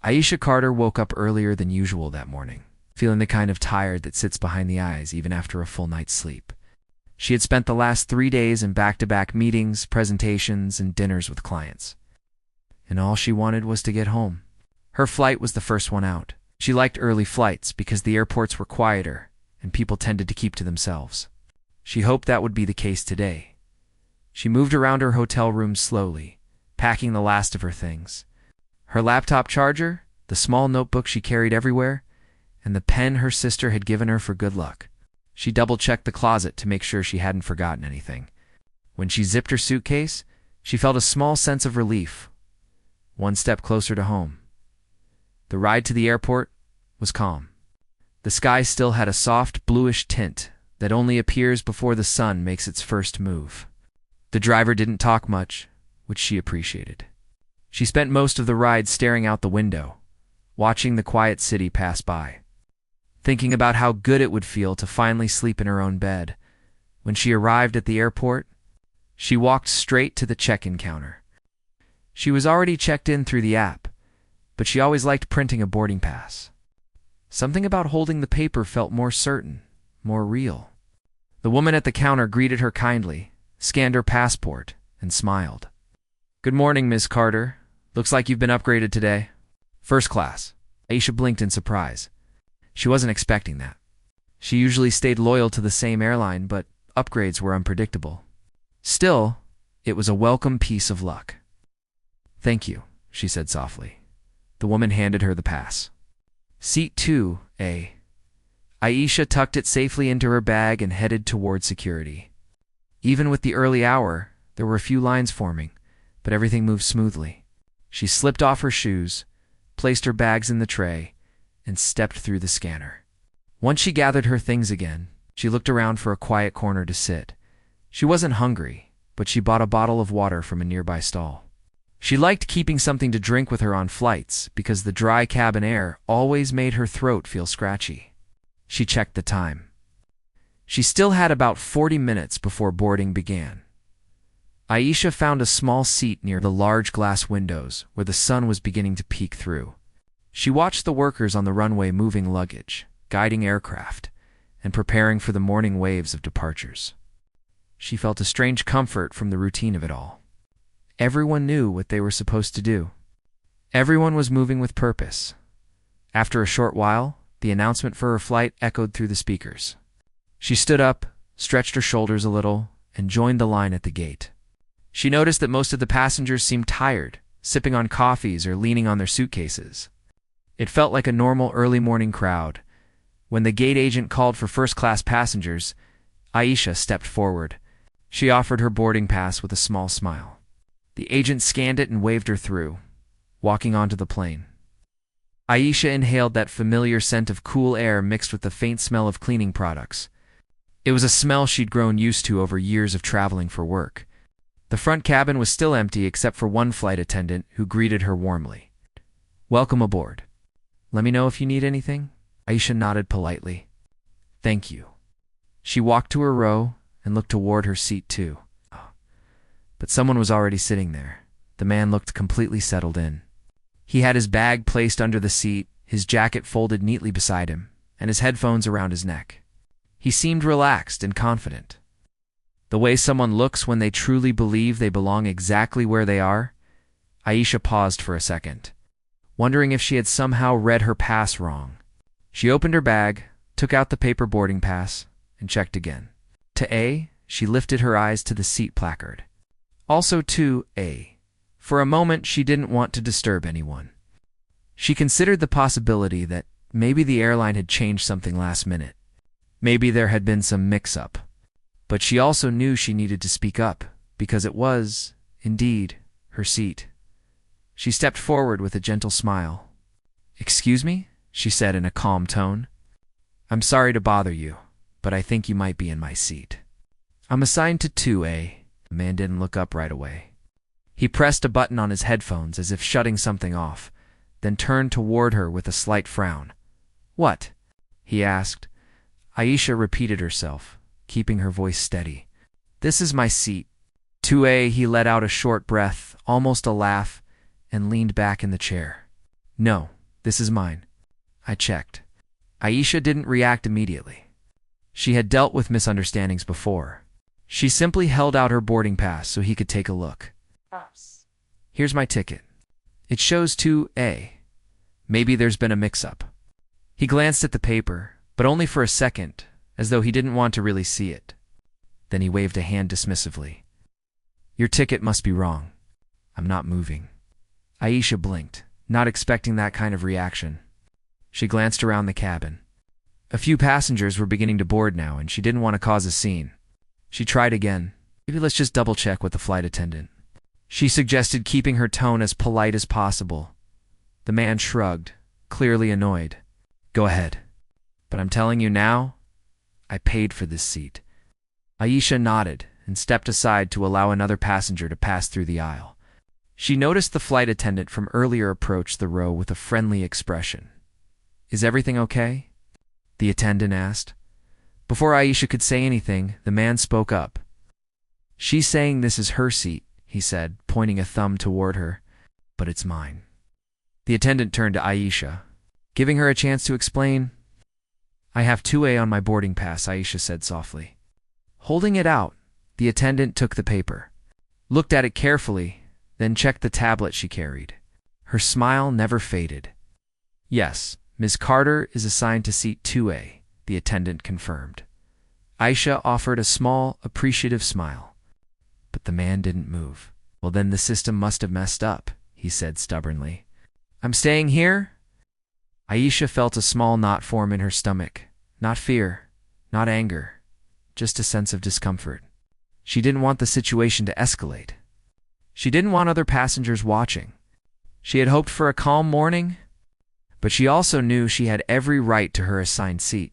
Aisha Carter woke up earlier than usual that morning, feeling the kind of tired that sits behind the eyes even after a full night's sleep. She had spent the last 3 days in back-to-back meetings, presentations, and dinners with clients. And all she wanted was to get home. Her flight was the first one out. She liked early flights because the airports were quieter and people tended to keep to themselves. She hoped that would be the case today. She moved around her hotel room slowly, packing the last of her things. Her laptop charger, the small notebook she carried everywhere, and the pen her sister had given her for good luck. She double-checked the closet to make sure she hadn't forgotten anything. When she zipped her suitcase, she felt a small sense of relief, one step closer to home. The ride to the airport was calm. The sky still had a soft bluish tint that only appears before the sun makes its first move. The driver didn't talk much, which she appreciated. She spent most of the ride staring out the window, watching the quiet city pass by, thinking about how good it would feel to finally sleep in her own bed. When she arrived at the airport, she walked straight to the check-in counter. She was already checked in through the app, but she always liked printing a boarding pass. Something about holding the paper felt more certain, more real. The woman at the counter greeted her kindly, scanned her passport, and smiled. "Good morning, Miss Carter. Looks like you've been upgraded today." "First class." Aisha blinked in surprise. She wasn't expecting that. She usually stayed loyal to the same airline, but upgrades were unpredictable. Still, it was a welcome piece of luck. "Thank you," she said softly. The woman handed her the pass. "Seat 2A." Aisha tucked it safely into her bag and headed toward security. Even with the early hour, there were a few lines forming, but everything moved smoothly. She slipped off her shoes, placed her bags in the tray, and stepped through the scanner. Once she gathered her things again, she looked around for a quiet corner to sit. She wasn't hungry, but she bought a bottle of water from a nearby stall. She liked keeping something to drink with her on flights because the dry cabin air always made her throat feel scratchy. She checked the time. She still had about 40 minutes before boarding began. Aisha found a small seat near the large glass windows where the sun was beginning to peek through. She watched the workers on the runway moving luggage, guiding aircraft, and preparing for the morning waves of departures. She felt a strange comfort from the routine of it all. Everyone knew what they were supposed to do. Everyone was moving with purpose. After a short while, the announcement for her flight echoed through the speakers. She stood up, stretched her shoulders a little, and joined the line at the gate. She noticed that most of the passengers seemed tired, sipping on coffees or leaning on their suitcases. It felt like a normal early morning crowd. When the gate agent called for first-class passengers, Aisha stepped forward. She offered her boarding pass with a small smile. The agent scanned it and waved her through, walking onto the plane. Aisha inhaled that familiar scent of cool air mixed with the faint smell of cleaning products. It was a smell she'd grown used to over years of traveling for work. The front cabin was still empty except for one flight attendant who greeted her warmly. "Welcome aboard. Let me know if you need anything." Aisha nodded politely. "Thank you." She walked to her row and looked toward her seat too. But someone was already sitting there. The man looked completely settled in. He had his bag placed under the seat, his jacket folded neatly beside him, and his headphones around his neck. He seemed relaxed and confident. The way someone looks when they truly believe they belong exactly where they are. Aisha paused for a second, wondering if she had somehow read her pass wrong. She opened her bag, took out the paper boarding pass, and checked again. To A, she lifted her eyes to the seat placard. Also to A. For a moment, she didn't want to disturb anyone. She considered the possibility that maybe the airline had changed something last minute. Maybe there had been some mix-up. But she also knew she needed to speak up, because it was, indeed, her seat. She stepped forward with a gentle smile. "Excuse me?" she said in a calm tone. "I'm sorry to bother you, but I think you might be in my seat." "I'm assigned to 2A. The man didn't look up right away. He pressed a button on his headphones as if shutting something off, then turned toward her with a slight frown. "What?" he asked. Aisha repeated herself, keeping her voice steady. "This is my seat." 2A, he let out a short breath, almost a laugh, and leaned back in the chair. "No," This is mine. I checked. Aisha didn't react immediately. She had dealt with misunderstandings before. She simply held out her boarding pass so he could take a look. Here's my ticket. It shows 2A. Maybe there's been a mix-up. He glanced at the paper, but only for a second, as though he didn't want to really see it. Then he waved a hand dismissively. Your ticket must be wrong. I'm not moving. Aisha blinked, not expecting that kind of reaction. She glanced around the cabin. A few passengers were beginning to board now, and she didn't want to cause a scene. She tried again. Maybe let's just double-check with the flight attendant. She suggested, keeping her tone as polite as possible. The man shrugged, clearly annoyed. Go ahead. But I'm telling you now, I paid for this seat. Aisha nodded and stepped aside to allow another passenger to pass through the aisle. She noticed the flight attendant from earlier approach the row with a friendly expression. Is everything okay? The attendant asked. Before Aisha could say anything, the man spoke up. She's saying this is her seat, he said, pointing a thumb toward her, but it's mine. The attendant turned to Aisha, giving her a chance to explain. I have 2A on my boarding pass, Aisha said softly. Holding it out, the attendant took the paper, looked at it carefully, then checked the tablet she carried. Her smile never faded. Yes, Ms. Carter is assigned to seat 2A, the attendant confirmed. Aisha offered a small, appreciative smile. But the man didn't move. Well, then the system must have messed up, he said stubbornly. I'm staying here? Aisha felt a small knot form in her stomach. Not fear, not anger, just a sense of discomfort. She didn't want the situation to escalate. She didn't want other passengers watching. She had hoped for a calm morning, but she also knew she had every right to her assigned seat.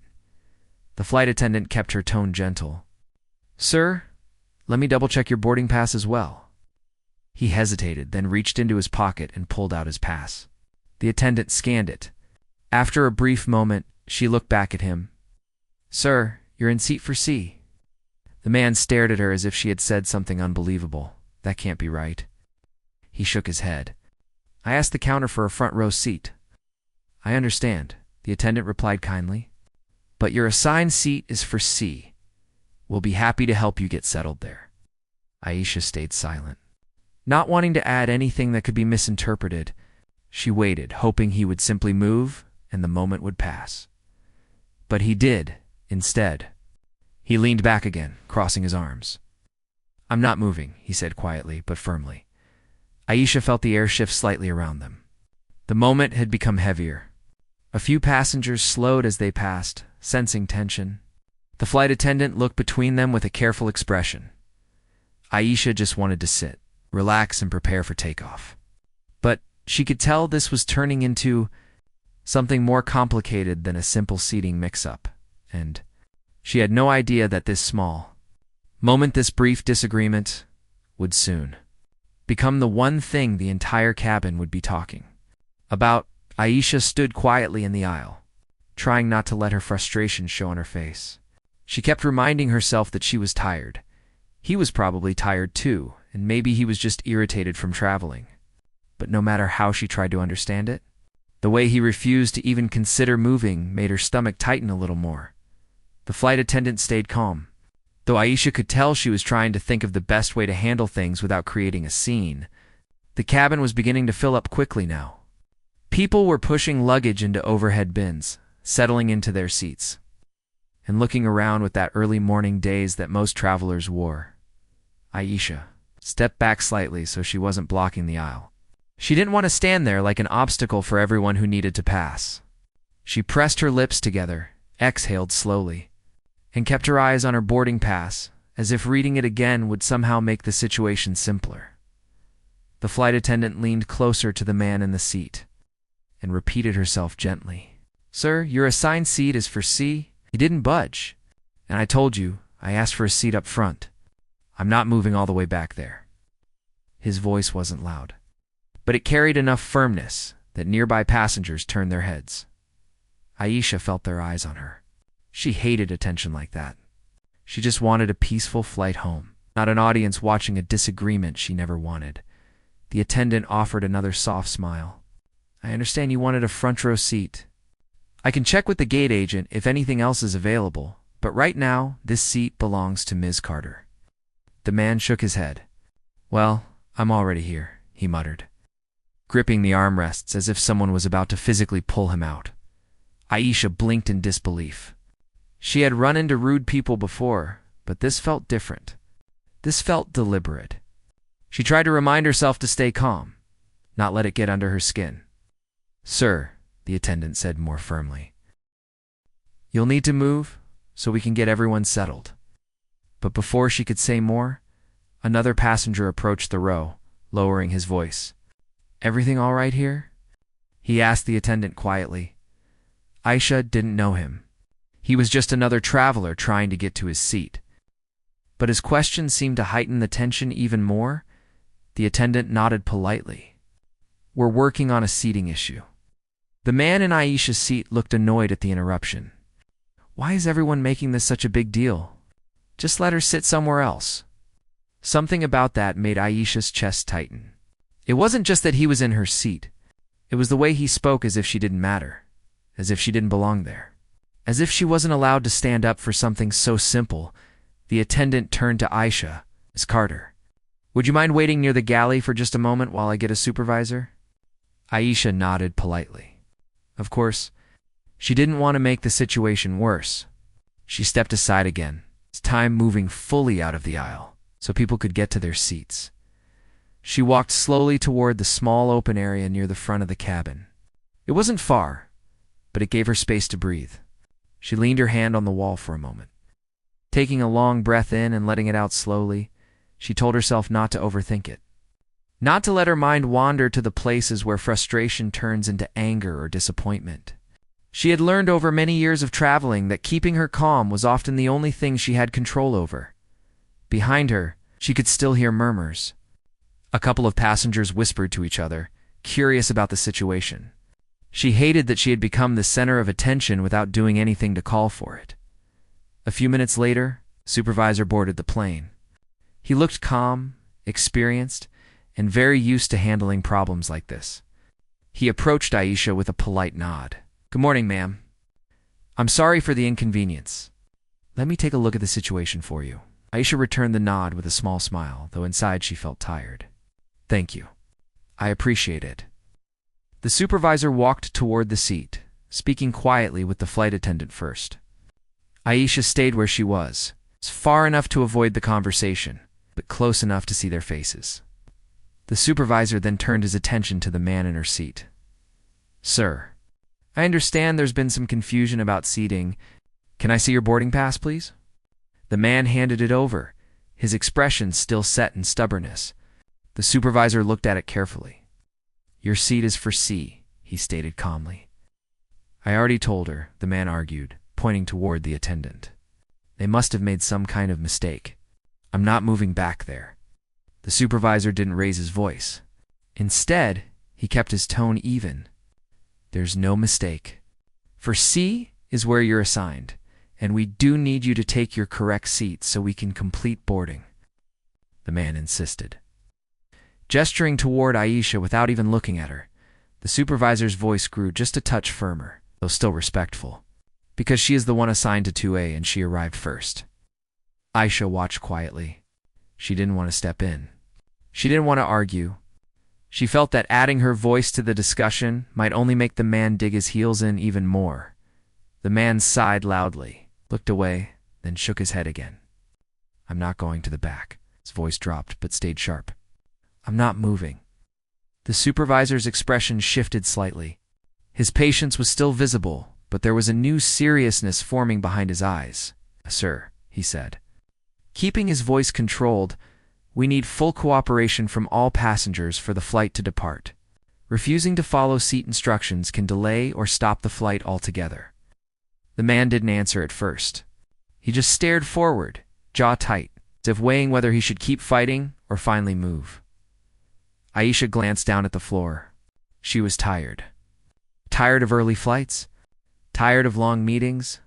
The flight attendant kept her tone gentle. Sir, let me double-check your boarding pass as well. He hesitated, then reached into his pocket and pulled out his pass. The attendant scanned it. After a brief moment, she looked back at him. Sir, you're in seat for C. The man stared at her as if she had said something unbelievable. That can't be right. He shook his head. I asked the counter for a front row seat. I understand, the attendant replied kindly. But your assigned seat is for C. We'll be happy to help you get settled there. Aisha stayed silent. Not wanting to add anything that could be misinterpreted, she waited, hoping he would simply move and the moment would pass. But he did, instead. He leaned back again, crossing his arms. I'm not moving, he said quietly but firmly. Aisha felt the air shift slightly around them. The moment had become heavier. A few passengers slowed as they passed, sensing tension. The flight attendant looked between them with a careful expression. Aisha just wanted to sit, relax, and prepare for takeoff. But she could tell this was turning into something more complicated than a simple seating mix-up, and she had no idea that this brief disagreement, would soon become the one thing the entire cabin would be talking about. Aisha stood quietly in the aisle, trying not to let her frustration show on her face. She kept reminding herself that she was tired. He was probably tired too, and maybe he was just irritated from traveling. But no matter how she tried to understand it, the way he refused to even consider moving made her stomach tighten a little more. The flight attendant stayed calm. Though Aisha could tell she was trying to think of the best way to handle things without creating a scene, the cabin was beginning to fill up quickly now. People were pushing luggage into overhead bins, settling into their seats, and looking around with that early morning daze that most travelers wore. Aisha stepped back slightly so she wasn't blocking the aisle. She didn't want to stand there like an obstacle for everyone who needed to pass. She pressed her lips together, exhaled slowly, and kept her eyes on her boarding pass, as if reading it again would somehow make the situation simpler. The flight attendant leaned closer to the man in the seat and repeated herself gently. Sir, your assigned seat is for C. He didn't budge. And I told you, I asked for a seat up front. I'm not moving all the way back there. His voice wasn't loud, but it carried enough firmness that nearby passengers turned their heads. Aisha felt their eyes on her. She hated attention like that. She just wanted a peaceful flight home, not an audience watching a disagreement she never wanted. The attendant offered another soft smile. I understand you wanted a front row seat. I can check with the gate agent if anything else is available, but right now, this seat belongs to Ms. Carter. The man shook his head. Well, I'm already here, he muttered, gripping the armrests as if someone was about to physically pull him out. Aisha blinked in disbelief. She had run into rude people before, but this felt different. This felt deliberate. She tried to remind herself to stay calm, not let it get under her skin. Sir, the attendant said more firmly, you'll need to move so we can get everyone settled. But before she could say more, another passenger approached the row, lowering his voice. Everything all right here? He asked the attendant quietly. Aisha didn't know him. He was just another traveler trying to get to his seat. But his question seemed to heighten the tension even more. The attendant nodded politely. We're working on a seating issue. The man in Aisha's seat looked annoyed at the interruption. Why is everyone making this such a big deal? Just let her sit somewhere else. Something about that made Aisha's chest tighten. It wasn't just that he was in her seat. It was the way he spoke, as if she didn't matter, as if she didn't belong there, as if she wasn't allowed to stand up for something so simple. The attendant turned to Aisha. Ms. Carter, would you mind waiting near the galley for just a moment while I get a supervisor? Aisha nodded politely. Of course, she didn't want to make the situation worse. She stepped aside again, time moving fully out of the aisle so people could get to their seats. She walked slowly toward the small open area near the front of the cabin. It wasn't far, but it gave her space to breathe. She leaned her hand on the wall for a moment. Taking a long breath in and letting it out slowly, she told herself not to overthink it. Not to let her mind wander to the places where frustration turns into anger or disappointment. She had learned over many years of traveling that keeping her calm was often the only thing she had control over. Behind her, she could still hear murmurs. A couple of passengers whispered to each other, curious about the situation. She hated that she had become the center of attention without doing anything to call for it. A few minutes later, the supervisor boarded the plane. He looked calm, experienced, and very used to handling problems like this. He approached Aisha with a polite nod. Good morning, ma'am. I'm sorry for the inconvenience. Let me take a look at the situation for you. Aisha returned the nod with a small smile, though inside she felt tired. Thank you. I appreciate it. The supervisor walked toward the seat, speaking quietly with the flight attendant first. Aisha stayed where she was, far enough to avoid the conversation, but close enough to see their faces. The supervisor then turned his attention to the man in her seat. Sir, I understand there's been some confusion about seating. Can I see your boarding pass, please? The man handed it over, his expression still set in stubbornness. The supervisor looked at it carefully. Your seat is for C, he stated calmly. I already told her, the man argued, pointing toward the attendant. They must have made some kind of mistake. I'm not moving back there. The supervisor didn't raise his voice. Instead, he kept his tone even. There's no mistake. For C is where you're assigned, and we do need you to take your correct seat so we can complete boarding. The man insisted. Gesturing toward Aisha without even looking at her, the supervisor's voice grew just a touch firmer, though still respectful, because she is the one assigned to 2A and she arrived first. Aisha watched quietly. She didn't want to step in. She didn't want to argue. She felt that adding her voice to the discussion might only make the man dig his heels in even more. The man sighed loudly, looked away, then shook his head again. I'm not going to the back. His voice dropped, but stayed sharp. I'm not moving. The supervisor's expression shifted slightly. His patience was still visible, but there was a new seriousness forming behind his eyes. Sir, he said. Keeping his voice controlled, we need full cooperation from all passengers for the flight to depart. Refusing to follow seat instructions can delay or stop the flight altogether. The man didn't answer at first. He just stared forward, jaw tight, as if weighing whether he should keep fighting or finally move. Aisha glanced down at the floor. She was tired. Tired of early flights, tired of long meetings,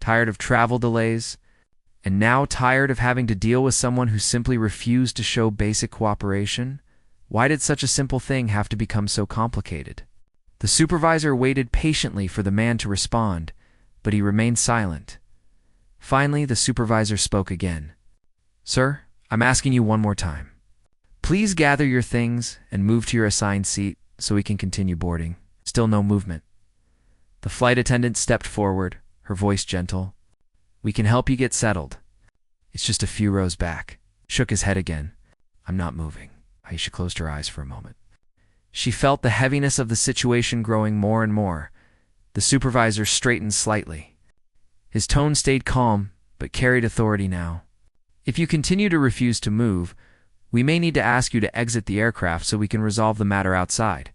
tired of travel delays, and now tired of having to deal with someone who simply refused to show basic cooperation. Why did such a simple thing have to become so complicated? The supervisor waited patiently for the man to respond, but he remained silent. Finally, the supervisor spoke again. "Sir, I'm asking you one more time. Please gather your things and move to your assigned seat so we can continue boarding." Still no movement. The flight attendant stepped forward, her voice gentle. "We can help you get settled. It's just a few rows back." Shook his head again. "I'm not moving." Aisha closed her eyes for a moment. She felt the heaviness of the situation growing more and more. The supervisor straightened slightly. His tone stayed calm, but carried authority now. "If you continue to refuse to move, we may need to ask you to exit the aircraft so we can resolve the matter outside."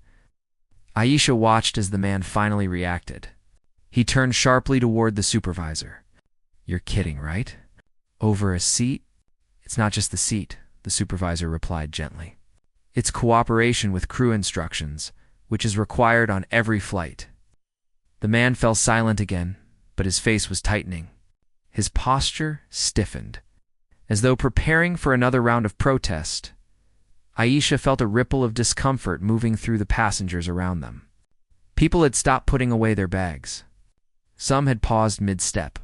Aisha watched as the man finally reacted. He turned sharply toward the supervisor. "You're kidding, right? Over a seat?" "It's not just the seat," the supervisor replied gently. "It's cooperation with crew instructions, which is required on every flight." The man fell silent again, but his face was tightening. His posture stiffened, as though preparing for another round of protest. Aisha felt a ripple of discomfort moving through the passengers around them. People had stopped putting away their bags. Some had paused mid-step.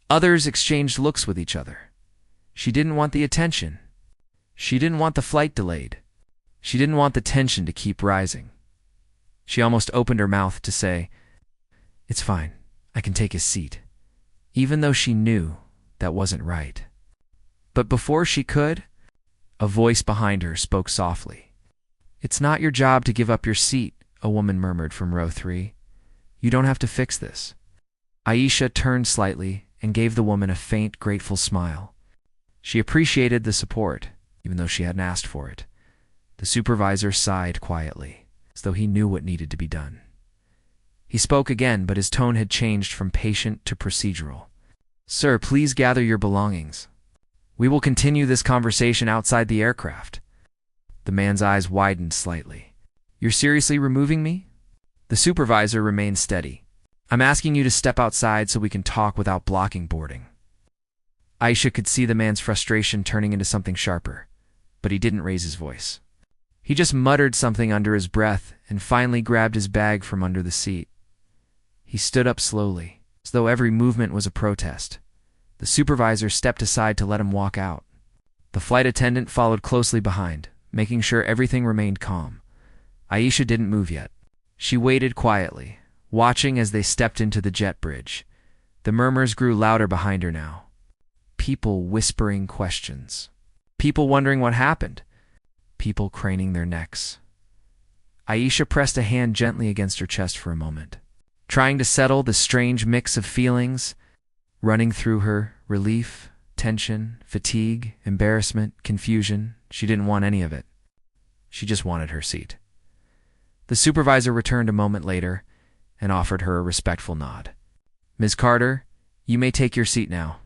Others exchanged looks with each other. She didn't want the attention. She didn't want the flight delayed. She didn't want the tension to keep rising. She almost opened her mouth to say, "It's fine, I can take his seat," even though she knew that wasn't right. But before she could, a voice behind her spoke softly. "It's not your job to give up your seat," a woman murmured from row 3. "You don't have to fix this." Aisha turned slightly and gave the woman a faint, grateful smile. She appreciated the support, even though she hadn't asked for it. The supervisor sighed quietly, as though he knew what needed to be done. He spoke again, but his tone had changed from patient to procedural. "Sir, please gather your belongings. We will continue this conversation outside the aircraft." The man's eyes widened slightly. "You're seriously removing me?" The supervisor remained steady. "I'm asking you to step outside so we can talk without blocking boarding." Aisha could see the man's frustration turning into something sharper, but he didn't raise his voice. He just muttered something under his breath and finally grabbed his bag from under the seat. He stood up slowly, as though every movement was a protest. The supervisor stepped aside to let him walk out. The flight attendant followed closely behind, making sure everything remained calm. Aisha didn't move yet. She waited quietly, watching as they stepped into the jet bridge. The murmurs grew louder behind her now. People whispering questions. People wondering what happened. People craning their necks. Aisha pressed a hand gently against her chest for a moment, trying to settle the strange mix of feelings running through her: relief, tension, fatigue, embarrassment, confusion. She didn't want any of it. She just wanted her seat. The supervisor returned a moment later and offered her a respectful nod. "Ms. Carter, you may take your seat now."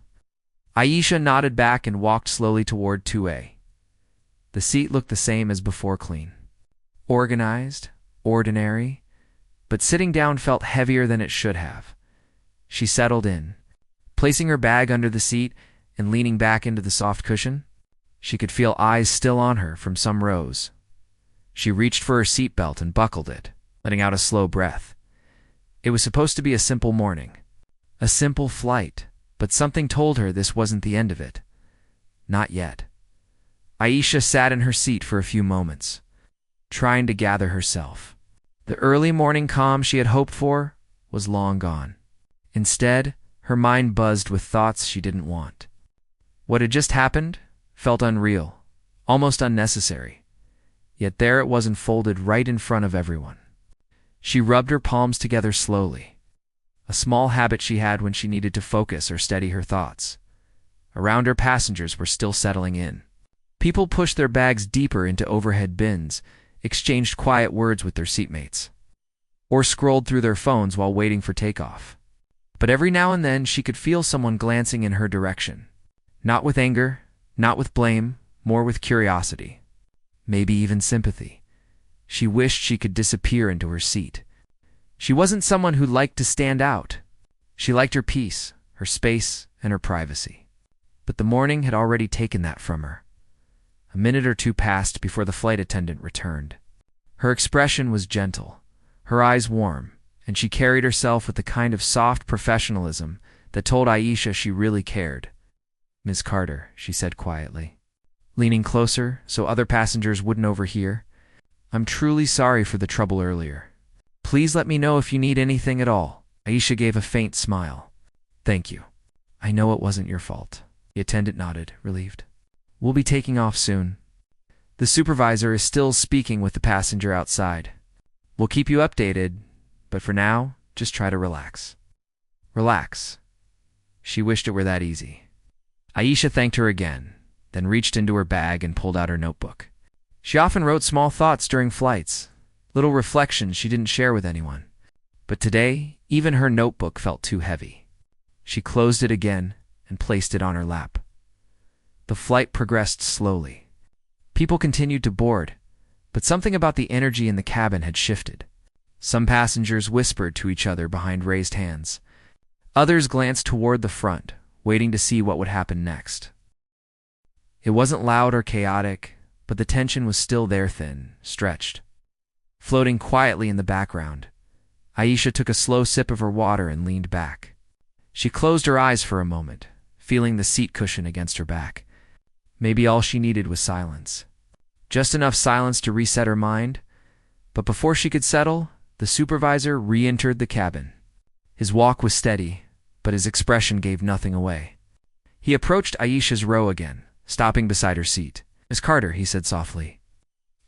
Aisha nodded back and walked slowly toward 2A. The seat looked the same as before, clean. Organized, ordinary, but sitting down felt heavier than it should have. She settled in, placing her bag under the seat and leaning back into the soft cushion. She could feel eyes still on her from some rows. She reached for her seatbelt and buckled it, letting out a slow breath. It was supposed to be a simple morning, a simple flight, but something told her this wasn't the end of it. Not yet. Aisha sat in her seat for a few moments, trying to gather herself. The early morning calm she had hoped for was long gone. Instead, her mind buzzed with thoughts she didn't want. What had just happened felt unreal, almost unnecessary. Yet there it was, unfolded right in front of everyone. She rubbed her palms together slowly, a small habit she had when she needed to focus or steady her thoughts. Around her, passengers were still settling in. People pushed their bags deeper into overhead bins, exchanged quiet words with their seatmates, or scrolled through their phones while waiting for takeoff. But every now and then she could feel someone glancing in her direction. Not with anger, not with blame, more with curiosity. Maybe even sympathy. She wished she could disappear into her seat. She wasn't someone who liked to stand out. She liked her peace, her space, and her privacy. But the morning had already taken that from her. A minute or two passed before the flight attendant returned. Her expression was gentle, her eyes warm, and she carried herself with the kind of soft professionalism that told Aisha she really cared. "Miss Carter," she said quietly, leaning closer so other passengers wouldn't overhear, "I'm truly sorry for the trouble earlier. Please let me know if you need anything at all." Aisha gave a faint smile. "Thank you. I know it wasn't your fault." The attendant nodded, relieved. "We'll be taking off soon. The supervisor is still speaking with the passenger outside. We'll keep you updated, but for now, just try to relax." Relax. She wished it were that easy. Aisha thanked her again, then reached into her bag and pulled out her notebook. She often wrote small thoughts during flights, little reflections she didn't share with anyone. But today, even her notebook felt too heavy. She closed it again and placed it on her lap. The flight progressed slowly. People continued to board, but something about the energy in the cabin had shifted. Some passengers whispered to each other behind raised hands. Others glanced toward the front, waiting to see what would happen next. It wasn't loud or chaotic, but the tension was still there, thin, stretched. Floating quietly in the background, Aisha took a slow sip of her water and leaned back. She closed her eyes for a moment, feeling the seat cushion against her back. Maybe all she needed was silence. Just enough silence to reset her mind, but before she could settle, the supervisor re-entered the cabin. His walk was steady, but his expression gave nothing away. He approached Aisha's row again, stopping beside her seat. "Miss Carter," he said softly,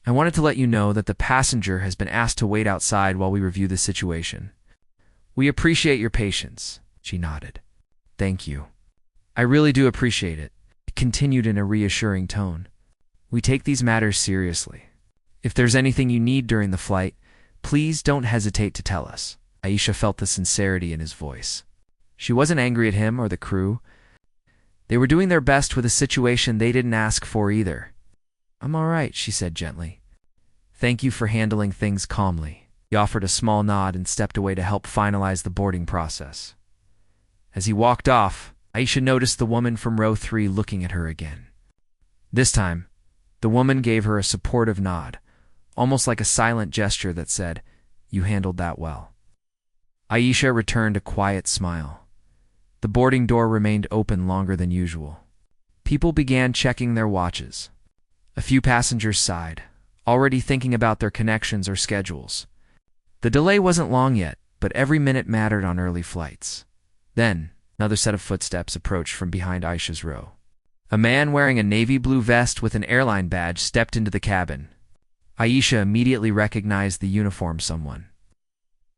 "I wanted to let you know that the passenger has been asked to wait outside while we review the situation. We appreciate your patience." She nodded. "Thank you. I really do appreciate it," he continued in a reassuring tone. "We take these matters seriously. If there's anything you need during the flight, please don't hesitate to tell us." Aisha felt the sincerity in his voice. She wasn't angry at him or the crew. They were doing their best with a situation they didn't ask for either. "I'm all right," she said gently. "Thank you for handling things calmly." He offered a small nod and stepped away to help finalize the boarding process. As he walked off, Aisha noticed the woman from row 3 looking at her again. This time, the woman gave her a supportive nod, almost like a silent gesture that said, "You handled that well." Aisha returned a quiet smile. The boarding door remained open longer than usual. People began checking their watches. A few passengers sighed, already thinking about their connections or schedules. The delay wasn't long yet, but every minute mattered on early flights. Then, another set of footsteps approached from behind Aisha's row. A man wearing a navy blue vest with an airline badge stepped into the cabin. Aisha immediately recognized the uniformed someone.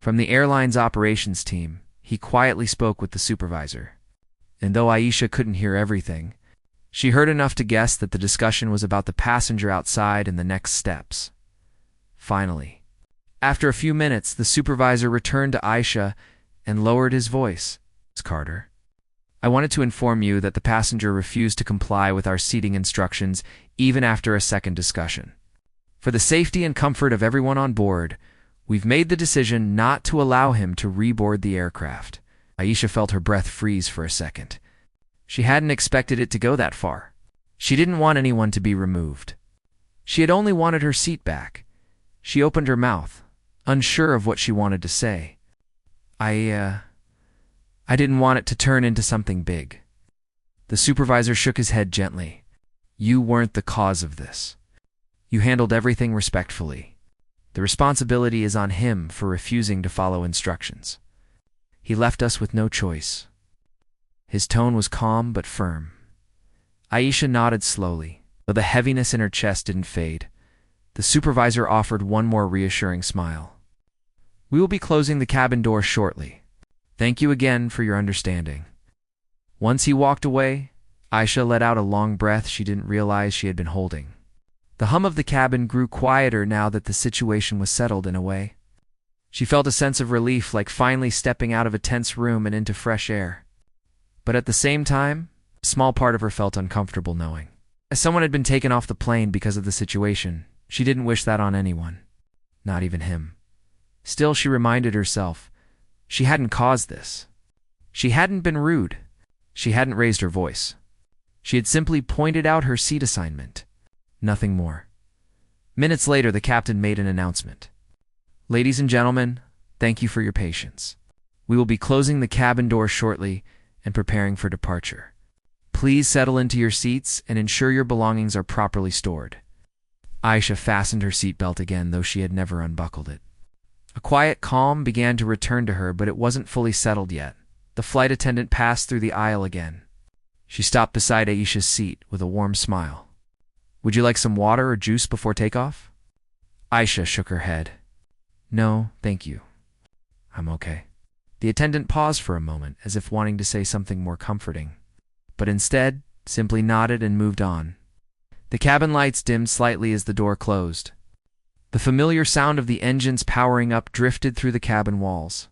From the airline's operations team, he quietly spoke with the supervisor. And though Aisha couldn't hear everything, she heard enough to guess that the discussion was about the passenger outside and the next steps. Finally, after a few minutes, the supervisor returned to Aisha and lowered his voice. "Miss Carter, I wanted to inform you that the passenger refused to comply with our seating instructions even after a second discussion. For the safety and comfort of everyone on board, we've made the decision not to allow him to reboard the aircraft." Aisha felt her breath freeze for a second. She hadn't expected it to go that far. She didn't want anyone to be removed. She had only wanted her seat back. She opened her mouth, unsure of what she wanted to say. I didn't want it to turn into something big." The supervisor shook his head gently. "You weren't the cause of this. You handled everything respectfully. The responsibility is on him for refusing to follow instructions. He left us with no choice." His tone was calm but firm. Aisha nodded slowly, though the heaviness in her chest didn't fade. The supervisor offered one more reassuring smile. "We will be closing the cabin door shortly. Thank you again for your understanding." Once he walked away, Aisha let out a long breath she didn't realize she had been holding. The hum of the cabin grew quieter now that the situation was settled in a way. She felt a sense of relief, like finally stepping out of a tense room and into fresh air. But at the same time, a small part of her felt uncomfortable knowing. As someone had been taken off the plane because of the situation, she didn't wish that on anyone, not even him. Still, she reminded herself, she hadn't caused this. She hadn't been rude. She hadn't raised her voice. She had simply pointed out her seat assignment. Nothing more. Minutes later, the captain made an announcement. Ladies and gentlemen, thank you for your patience. We will be closing the cabin door shortly and preparing for departure. Please settle into your seats and ensure your belongings are properly stored. Aisha fastened her seatbelt again, though she had never unbuckled it. A quiet calm began to return to her, but it wasn't fully settled yet. The flight attendant passed through the aisle again. She stopped beside Aisha's seat with a warm smile. Would you like some water or juice before takeoff? Aisha shook her head. No, thank you. I'm okay. The attendant paused for a moment, as if wanting to say something more comforting, but instead simply nodded and moved on. The cabin lights dimmed slightly as the door closed. The familiar sound of the engines powering up drifted through the cabin walls.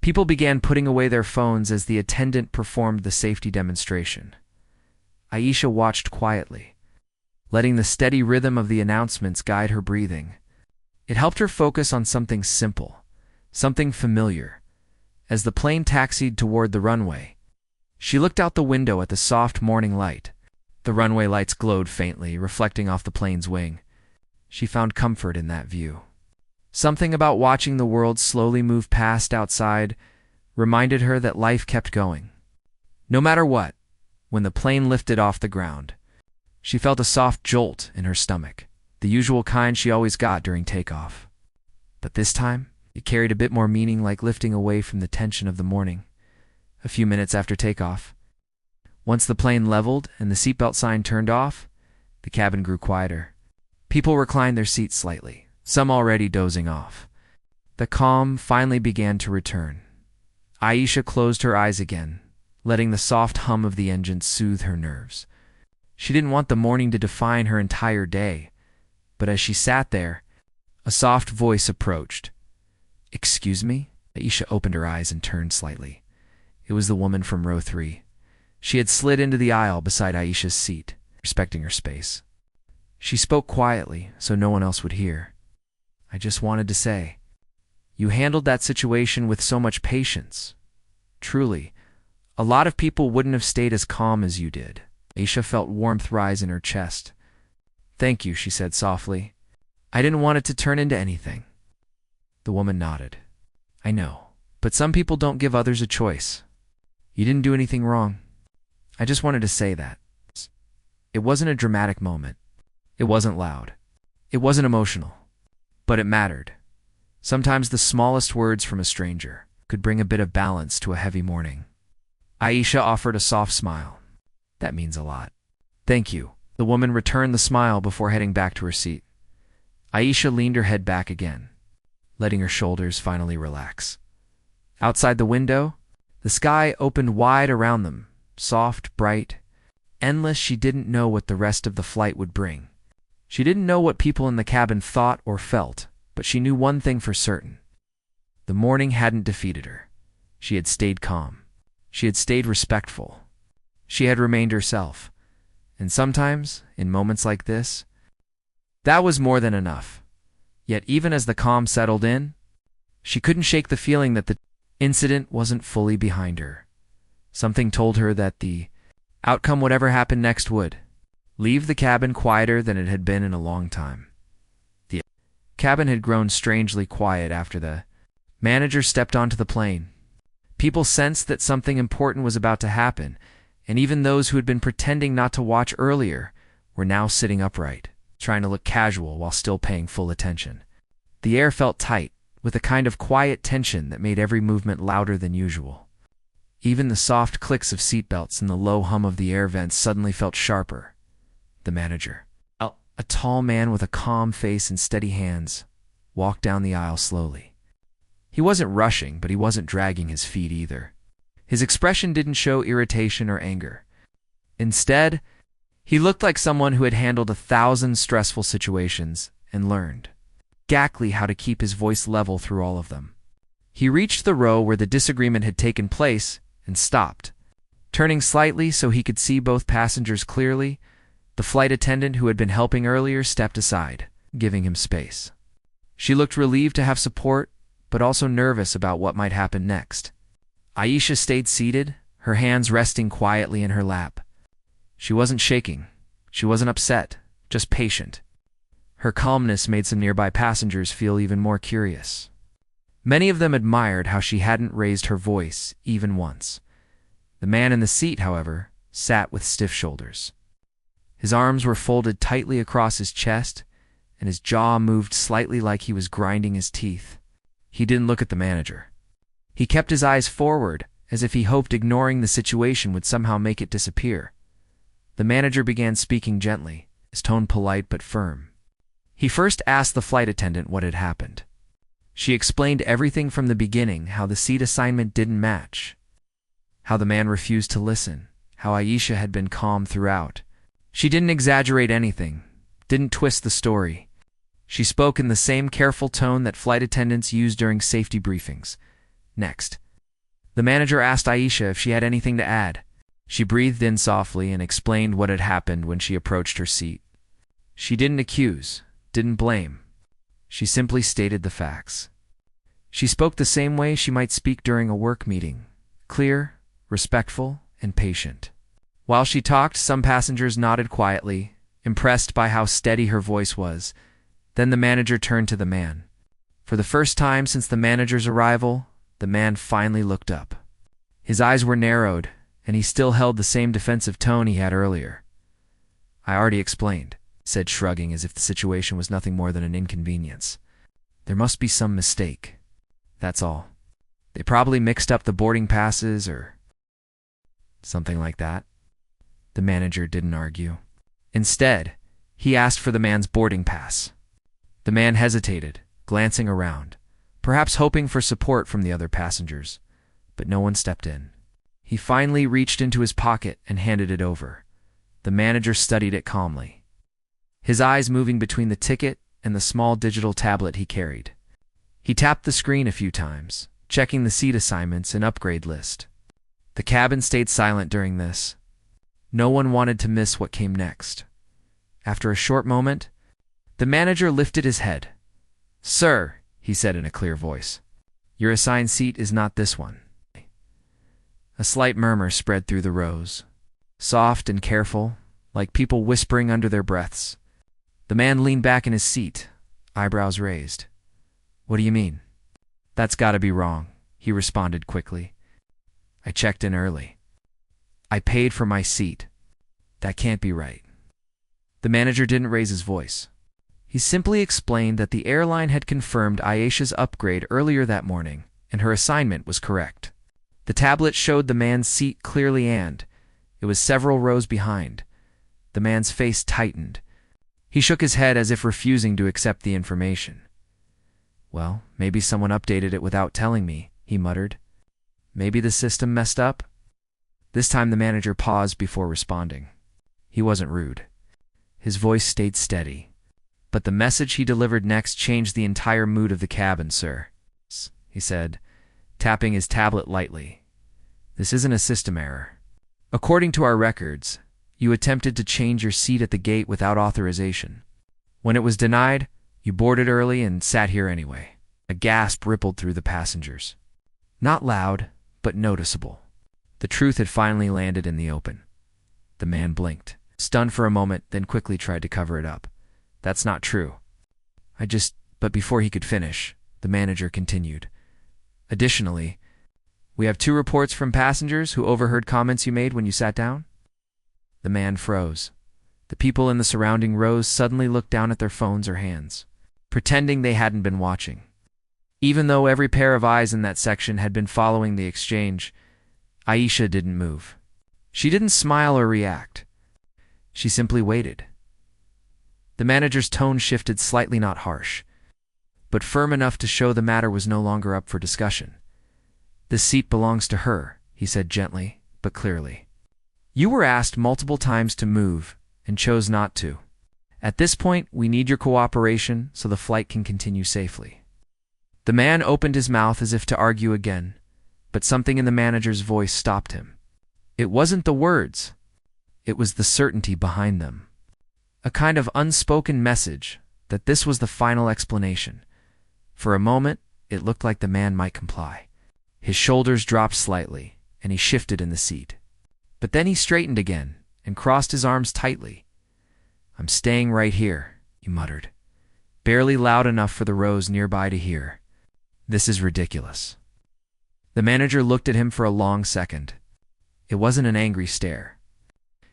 People began putting away their phones as the attendant performed the safety demonstration. Aisha watched quietly, letting the steady rhythm of the announcements guide her breathing. It helped her focus on something simple, something familiar. As the plane taxied toward the runway, she looked out the window at the soft morning light. The runway lights glowed faintly, reflecting off the plane's wing. She found comfort in that view. Something about watching the world slowly move past outside reminded her that life kept going. No matter what, when the plane lifted off the ground, she felt a soft jolt in her stomach, the usual kind she always got during takeoff. But this time, it carried a bit more meaning, like lifting away from the tension of the morning. A few minutes after takeoff, once the plane leveled and the seatbelt sign turned off, the cabin grew quieter. People reclined their seats slightly, some already dozing off. The calm finally began to return. Aisha closed her eyes again, letting the soft hum of the engine soothe her nerves. She didn't want the morning to define her entire day, but as she sat there, a soft voice approached. Excuse me? Aisha opened her eyes and turned slightly. It was the woman from row 3. She had slid into the aisle beside Aisha's seat, respecting her space. She spoke quietly, so no one else would hear. I just wanted to say, you handled that situation with so much patience. Truly, a lot of people wouldn't have stayed as calm as you did. Aisha felt warmth rise in her chest. Thank you, she said softly. I didn't want it to turn into anything. The woman nodded. I know, but some people don't give others a choice. You didn't do anything wrong. I just wanted to say that. It wasn't a dramatic moment. It wasn't loud. It wasn't emotional. But it mattered. Sometimes the smallest words from a stranger could bring a bit of balance to a heavy morning. Aisha offered a soft smile. That means a lot. Thank you. The woman returned the smile before heading back to her seat. Aisha leaned her head back again, letting her shoulders finally relax. Outside the window, the sky opened wide around them, soft, bright, endless. She didn't know what the rest of the flight would bring. She didn't know what people in the cabin thought or felt, but she knew one thing for certain. The morning hadn't defeated her. She had stayed calm. She had stayed respectful. She had remained herself. And sometimes, in moments like this, that was more than enough. Yet even as the calm settled in, she couldn't shake the feeling that the incident wasn't fully behind her. Something told her that the outcome, whatever happened next, would leave the cabin quieter than it had been in a long time. The cabin had grown strangely quiet after the manager stepped onto the plane. People sensed that something important was about to happen, and even those who had been pretending not to watch earlier were now sitting upright, trying to look casual while still paying full attention. The air felt tight, with a kind of quiet tension that made every movement louder than usual. Even the soft clicks of seatbelts and the low hum of the air vents suddenly felt sharper. The manager, a tall man with a calm face and steady hands, walked down the aisle slowly. He wasn't rushing, but he wasn't dragging his feet either. His expression didn't show irritation or anger. Instead, he looked like someone who had handled 1,000 stressful situations and learned exactly how to keep his voice level through all of them. He reached the row where the disagreement had taken place and stopped. Turning slightly so he could see both passengers clearly, the flight attendant who had been helping earlier stepped aside, giving him space. She looked relieved to have support, but also nervous about what might happen next. Aisha stayed seated, her hands resting quietly in her lap. She wasn't shaking. She wasn't upset, just patient. Her calmness made some nearby passengers feel even more curious. Many of them admired how she hadn't raised her voice even once. The man in the seat, however, sat with stiff shoulders. His arms were folded tightly across his chest, and his jaw moved slightly like he was grinding his teeth. He didn't look at the manager. He kept his eyes forward, as if he hoped ignoring the situation would somehow make it disappear. The manager began speaking gently, his tone polite but firm. He first asked the flight attendant what had happened. She explained everything from the beginning, how the seat assignment didn't match, how the man refused to listen, how Aisha had been calm throughout. She didn't exaggerate anything, didn't twist the story. She spoke in the same careful tone that flight attendants use during safety briefings. Next, the manager asked Aisha if she had anything to add. She breathed in softly and explained what had happened when she approached her seat. She didn't accuse, didn't blame. She simply stated the facts. She spoke the same way she might speak during a work meeting, clear, respectful, and patient. While she talked, some passengers nodded quietly, impressed by how steady her voice was. Then the manager turned to the man. For the first time since the manager's arrival, the man finally looked up. His eyes were narrowed, and he still held the same defensive tone he had earlier. "I already explained," he said, shrugging as if the situation was nothing more than an inconvenience. "There must be some mistake. That's all. They probably mixed up the boarding passes or something like that." The manager didn't argue. Instead, he asked for the man's boarding pass. The man hesitated, glancing around, perhaps hoping for support from the other passengers, but no one stepped in. He finally reached into his pocket and handed it over. The manager studied it calmly, his eyes moving between the ticket and the small digital tablet he carried. He tapped the screen a few times, checking the seat assignments and upgrade list. The cabin stayed silent during this. No one wanted to miss what came next. After a short moment, the manager lifted his head. "Sir," he said in a clear voice, "your assigned seat is not this one." A slight murmur spread through the rows, soft and careful, like people whispering under their breaths. The man leaned back in his seat, eyebrows raised. "What do you mean?" "That's gotta be wrong," he responded quickly. "I checked in early. I paid for my seat. That can't be right." The manager didn't raise his voice. He simply explained that the airline had confirmed Aisha's upgrade earlier that morning, and her assignment was correct. The tablet showed the man's seat clearly, and it was several rows behind. The man's face tightened. He shook his head as if refusing to accept the information. "Well, maybe someone updated it without telling me," he muttered. "Maybe the system messed up?" This time the manager paused before responding. He wasn't rude. His voice stayed steady. But the message he delivered next changed the entire mood of the cabin. "Sir," he said, tapping his tablet lightly, "this isn't a system error. According to our records, you attempted to change your seat at the gate without authorization. When it was denied, you boarded early and sat here anyway." A gasp rippled through the passengers. Not loud, but noticeable. The truth had finally landed in the open. The man blinked, stunned for a moment, then quickly tried to cover it up. "That's not true. But before he could finish, the manager continued. "Additionally, we have 2 reports from passengers who overheard comments you made when you sat down." The man froze. The people in the surrounding rows suddenly looked down at their phones or hands, pretending they hadn't been watching. Even though every pair of eyes in that section had been following the exchange, Aisha didn't move. She didn't smile or react. She simply waited. The manager's tone shifted slightly, not harsh, but firm enough to show the matter was no longer up for discussion. "This seat belongs to her," he said gently, but clearly. "You were asked multiple times to move and chose not to. At this point, we need your cooperation so the flight can continue safely." The man opened his mouth as if to argue again, but something in the manager's voice stopped him. It wasn't the words. It was the certainty behind them. A kind of unspoken message that this was the final explanation. For a moment, it looked like the man might comply. His shoulders dropped slightly, and he shifted in the seat. But then he straightened again and crossed his arms tightly. "I'm staying right here," he muttered. barely loud enough for the rows nearby to hear. "This is ridiculous." The manager looked at him for a long second. It wasn't an angry stare.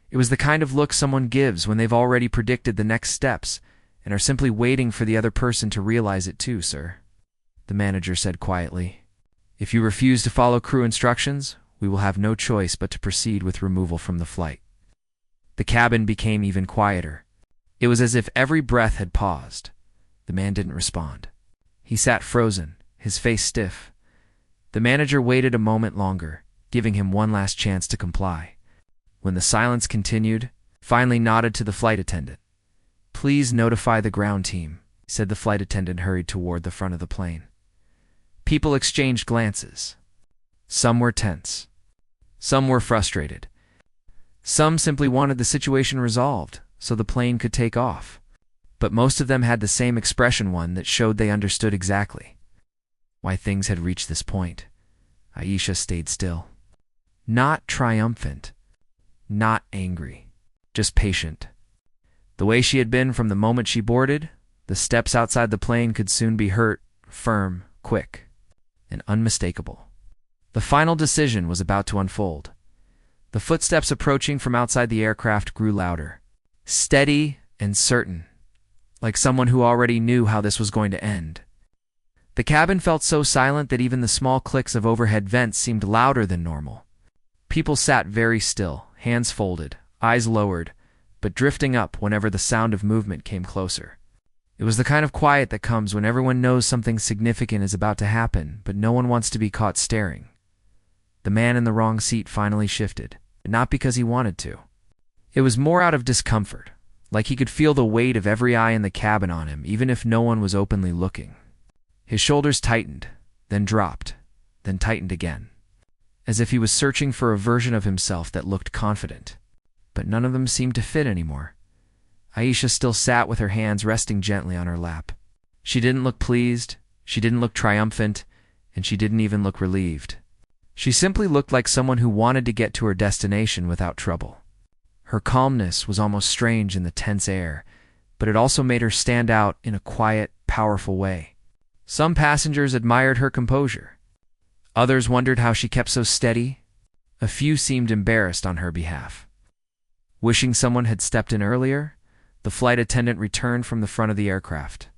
It was the kind of look someone gives when they've already predicted the next steps and are simply waiting for the other person to realize it too, sir. The manager said quietly, "If you refuse to follow crew instructions, we will have no choice but to proceed with removal from the flight." The cabin became even quieter. It was as if every breath had paused. The man didn't respond. He sat frozen, his face stiff. The manager waited a moment longer, giving him one last chance to comply. When the silence continued, finally nodded to the flight attendant. "Please notify the ground team," said. The flight attendant hurried toward the front of the plane. People exchanged glances. Some were tense. Some were frustrated. Some simply wanted the situation resolved so the plane could take off. But most of them had the same expression, one that showed they understood exactly why things had reached this point. Aisha stayed still. Not triumphant. Not angry. Just patient. The way she had been from the moment she boarded, the steps outside the plane could soon be hurt, firm, quick, and unmistakable. The final decision was about to unfold. The footsteps approaching from outside the aircraft grew louder, steady and certain, like someone who already knew how this was going to end. The cabin felt so silent that even the small clicks of overhead vents seemed louder than normal. People sat very still, hands folded, eyes lowered, but drifting up whenever the sound of movement came closer. It was the kind of quiet that comes when everyone knows something significant is about to happen, but no one wants to be caught staring. The man in the wrong seat finally shifted, not because he wanted to. It was more out of discomfort, like he could feel the weight of every eye in the cabin on him, even if no one was openly looking. His shoulders tightened, then dropped, then tightened again, as if he was searching for a version of himself that looked confident. But none of them seemed to fit anymore. Aisha still sat with her hands resting gently on her lap. She didn't look pleased, she didn't look triumphant, and she didn't even look relieved. She simply looked like someone who wanted to get to her destination without trouble. Her calmness was almost strange in the tense air, but it also made her stand out in a quiet, powerful way. Some passengers admired her composure. Others wondered how she kept so steady. A few seemed embarrassed on her behalf. Wishing someone had stepped in earlier, the flight attendant returned from the front of the aircraft.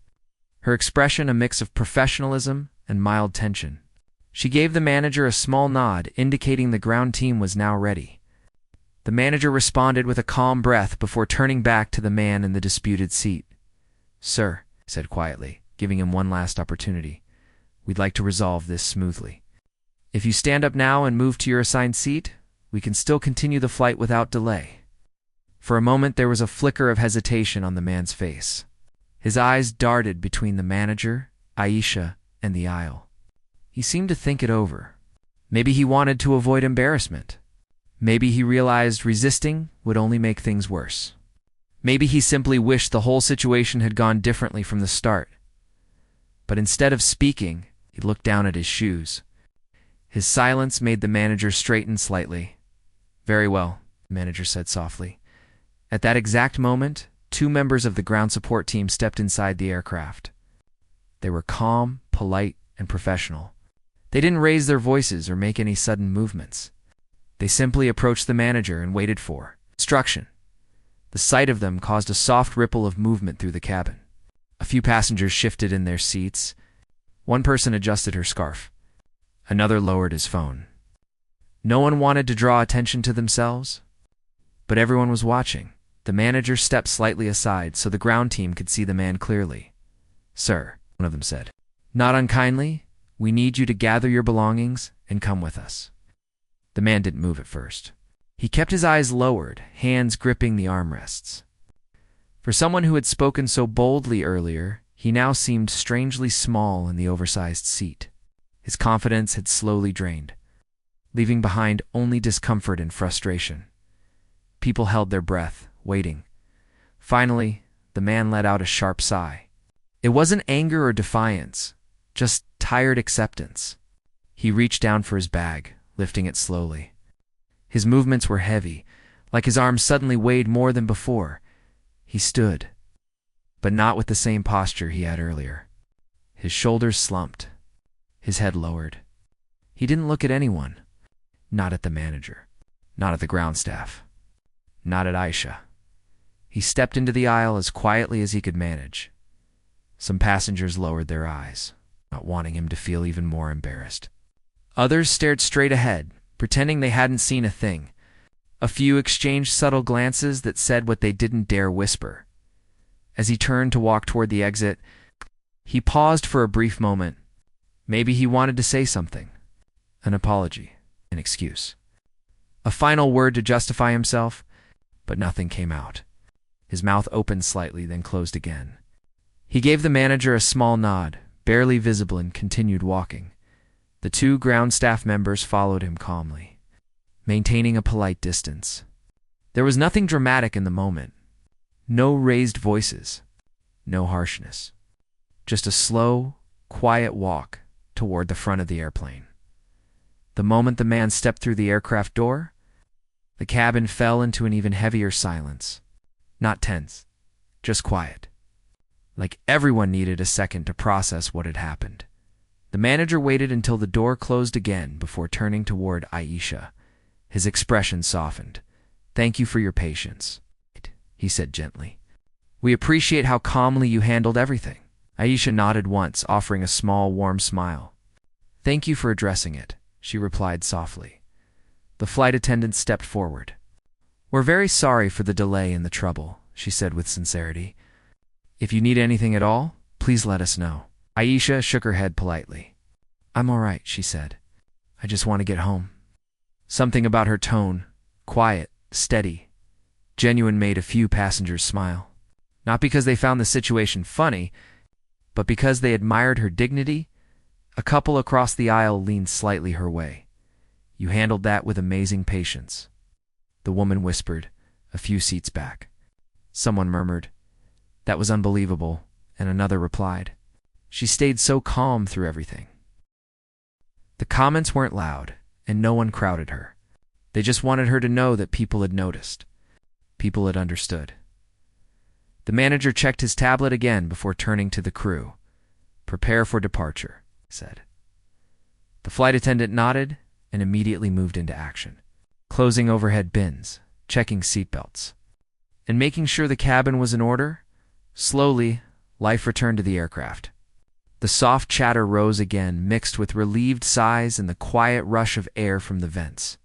Her expression a mix of professionalism and mild tension. She gave the manager a small nod, indicating the ground team was now ready. The manager responded with a calm breath before turning back to the man in the disputed seat. "Sir," he said quietly, giving him one last opportunity, "we'd like to resolve this smoothly. If you stand up now and move to your assigned seat, we can still continue the flight without delay." For a moment there was a flicker of hesitation on the man's face. His eyes darted between the manager, Aisha, and the aisle. He seemed to think it over. Maybe he wanted to avoid embarrassment. Maybe he realized resisting would only make things worse. Maybe he simply wished the whole situation had gone differently from the start. But instead of speaking, he looked down at his shoes. His silence made the manager straighten slightly. "Very well," the manager said softly. At that exact moment, 2 members of the ground support team stepped inside the aircraft. They were calm, polite, and professional. They didn't raise their voices or make any sudden movements. They simply approached the manager and waited for instruction. The sight of them caused a soft ripple of movement through the cabin. A few passengers shifted in their seats. One person adjusted her scarf. Another lowered his phone. No one wanted to draw attention to themselves, but everyone was watching. The manager stepped slightly aside so the ground team could see the man clearly. "Sir," one of them said, "not unkindly, we need you to gather your belongings and come with us." The man didn't move at first. He kept his eyes lowered, hands gripping the armrests. For someone who had spoken so boldly earlier, he now seemed strangely small in the oversized seat. His confidence had slowly drained, leaving behind only discomfort and frustration. People held their breath, waiting. Finally, the man let out a sharp sigh. It wasn't anger or defiance, just tired acceptance. He reached down for his bag, lifting it slowly. His movements were heavy, like his arms suddenly weighed more than before. He stood. but not with the same posture he had earlier. His shoulders slumped, his head lowered. He didn't look at anyone, not at the manager, not at the ground staff, not at Aisha. He stepped into the aisle as quietly as he could manage. Some passengers lowered their eyes, not wanting him to feel even more embarrassed. Others stared straight ahead, pretending they hadn't seen a thing. A few exchanged subtle glances that said what they didn't dare whisper. As he turned to walk toward the exit, he paused for a brief moment. Maybe he wanted to say something. An apology, an excuse. A final word to justify himself, but nothing came out. His mouth opened slightly, then closed again. He gave the manager a small nod, barely visible, and continued walking. The two ground staff members followed him calmly, maintaining a polite distance. There was nothing dramatic in the moment. No raised voices, no harshness. Just a slow, quiet walk toward the front of the airplane. The moment the man stepped through the aircraft door, the cabin fell into an even heavier silence. Not tense, just quiet. Like everyone needed a second to process what had happened. The manager waited until the door closed again before turning toward Aisha. His expression softened. "Thank you for your patience," he said gently. "We appreciate how calmly you handled everything." Aisha nodded once, offering a small, warm smile. "Thank you for addressing it," she replied softly. The flight attendant stepped forward. "We're very sorry for the delay and the trouble," she said with sincerity. "If you need anything at all, please let us know." Aisha shook her head politely. "I'm all right," she said. "I just want to get home." Something about her tone, quiet, steady, genuine, made a few passengers smile. Not because they found the situation funny, but because they admired her dignity. A couple across the aisle leaned slightly her way. "You handled that with amazing patience," the woman whispered, a few seats back. Someone murmured, "That was unbelievable," and another replied, "She stayed so calm through everything." The comments weren't loud, and no one crowded her. They just wanted her to know that people had noticed. People had understood. The manager checked his tablet again before turning to the crew. "Prepare for departure," he said. The flight attendant nodded and immediately moved into action, closing overhead bins, checking seatbelts, and making sure the cabin was in order. Slowly, life returned to the aircraft. The soft chatter rose again, mixed with relieved sighs and the quiet rush of air from the vents.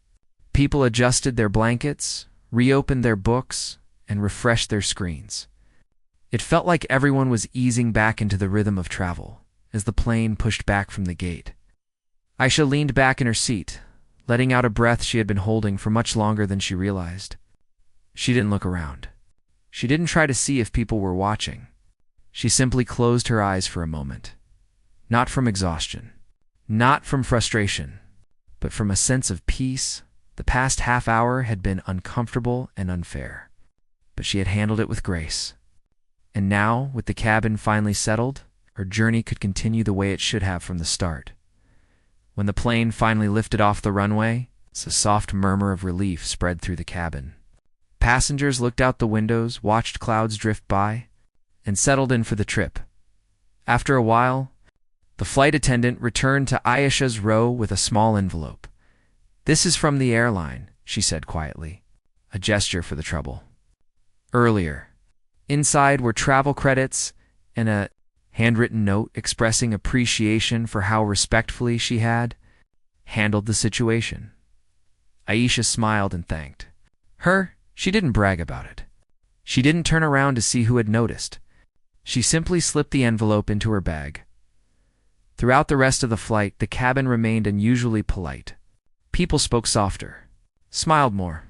People adjusted their blankets, reopened their books, and refreshed their screens. It felt like everyone was easing back into the rhythm of travel as the plane pushed back from the gate. Aisha leaned back in her seat, letting out a breath she had been holding for much longer than she realized. She didn't look around. She didn't try to see if people were watching. She simply closed her eyes for a moment. Not from exhaustion, not from frustration, but from a sense of peace. The past half hour had been uncomfortable and unfair, but she had handled it with grace. And now, with the cabin finally settled, her journey could continue the way it should have from the start. When the plane finally lifted off the runway, a soft murmur of relief spread through the cabin. Passengers looked out the windows, watched clouds drift by, and settled in for the trip. After a while, the flight attendant returned to Aisha's row with a small envelope. "This is from the airline," she said quietly, a gesture for the trouble. Earlier, inside were travel credits and a handwritten note expressing appreciation for how respectfully she had handled the situation. Aisha smiled and thanked her. She didn't brag about it. She didn't turn around to see who had noticed. She simply slipped the envelope into her bag. Throughout the rest of the flight, the cabin remained unusually polite. People spoke softer, smiled more.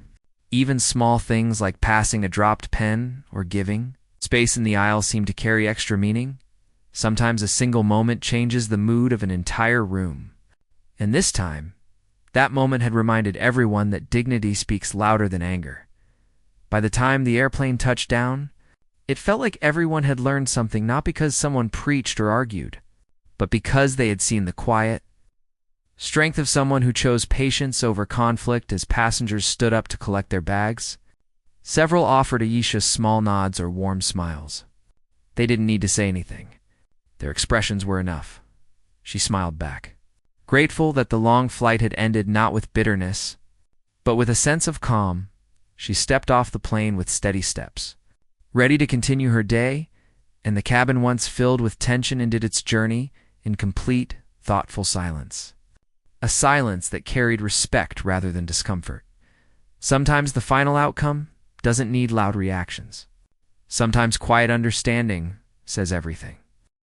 Even small things like passing a dropped pen or giving space in the aisle seemed to carry extra meaning. Sometimes a single moment changes the mood of an entire room. And this time, that moment had reminded everyone that dignity speaks louder than anger. By the time the airplane touched down, it felt like everyone had learned something, not because someone preached or argued, but because they had seen the quiet strength of someone who chose patience over conflict. As passengers stood up to collect their bags, several offered Aisha small nods or warm smiles. They didn't need to say anything. Their expressions were enough. She smiled back, grateful that the long flight had ended not with bitterness, but with a sense of calm. She stepped off the plane with steady steps, ready to continue her day, and the cabin once filled with tension ended its journey in complete, thoughtful silence. A silence that carried respect rather than discomfort. Sometimes the final outcome doesn't need loud reactions. Sometimes quiet understanding says everything.